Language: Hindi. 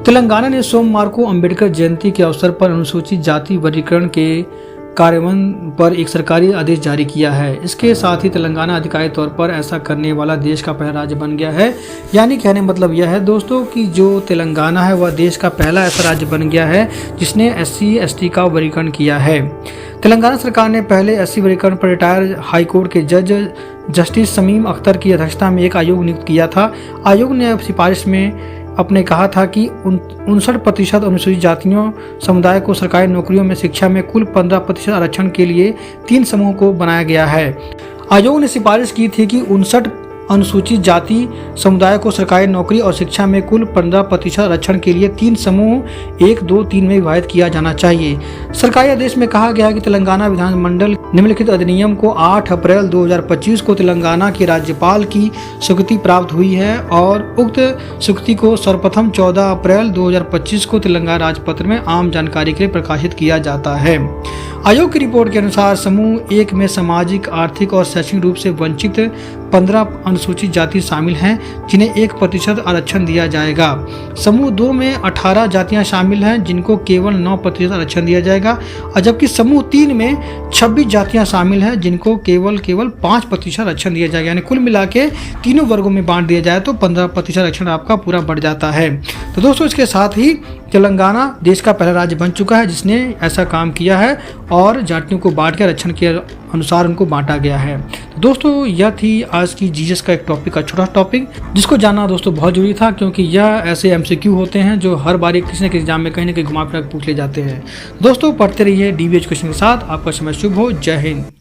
तेलंगाना ने सोमवार को अंबेडकर जयंती के अवसर पर अनुसूचित जाति वर्गीकरण के कार्यान्वयन पर एक सरकारी आदेश जारी किया है। इसके साथ ही तेलंगाना आधिकारिक तौर पर ऐसा करने वाला देश का पहला राज्य बन गया है। यानी कहने मतलब यह है दोस्तों कि जो तेलंगाना है वह देश का पहला ऐसा राज्य बन गया है जिसने SC/ST का वर्गीकरण किया है। तेलंगाना सरकार ने पहले SC वर्गीकरण पर रिटायर्ड हाईकोर्ट के जज जस्टिस शमीम अख्तर की अध्यक्षता में एक आयोग नियुक्त किया था। आयोग ने सिफारिश में अपने कहा था कि 59% अनुसूचित जातियों समुदाय को सरकारी नौकरियों में शिक्षा में कुल 15% आरक्षण के लिए 3 समूहों को बनाया गया है। आयोग ने सिफारिश की थी कि 59 अनुसूचित जाति समुदाय को सरकारी नौकरी और शिक्षा में कुल 15% आरक्षण के लिए 3 समूह 1, 2, 3 में विभाजित किया जाना चाहिए। सरकारी आदेश में कहा गया है कि तेलंगाना विधानमंडल निम्नलिखित अधिनियम को 8 अप्रैल 2025 को तेलंगाना के राज्यपाल की स्वीकृति प्राप्त हुई है और उक्त स्वीकृति को सर्वप्रथम 14 अप्रैल 2025 को तेलंगाना राजपत्र में आम जानकारी के लिए प्रकाशित किया जाता है। आयोग की रिपोर्ट के अनुसार समूह 1 में सामाजिक, आर्थिक और शैक्षणिक रूप से वंचित 15 अनुसूचित जाति शामिल हैं जिन्हें 1% आरक्षण दिया जाएगा। समूह 2 में 18 जातियां शामिल हैं जिनको केवल 9% आरक्षण दिया जाएगा और जबकि समूह 3 में 26 जातियां शामिल हैं जिनको केवल 5% आरक्षण दिया जाएगा। यानी कुल मिला के तीनों वर्गों में बांट दिया जाए तो 15% आरक्षण आपका पूरा बढ़ जाता है। तो दोस्तों इसके साथ ही तेलंगाना देश का पहला राज्य बन चुका है जिसने ऐसा काम किया है और जातियों को बांट के आरक्षण के अनुसार उनको बांटा गया है। तो दोस्तों यह थी आज की जीएस का एक टॉपिक का छोटा टॉपिक जिसको जानना दोस्तों बहुत जरूरी था, क्योंकि यह ऐसे MCQ होते हैं जो हर बार किसी न किसी एग्जाम में कहीं ना कहीं घुमा फिरा पूछ ले जाते हैं। दोस्तों पढ़ते रहिए DB एजुकेशन के साथ। आपका समय शुभ हो। जय हिंद।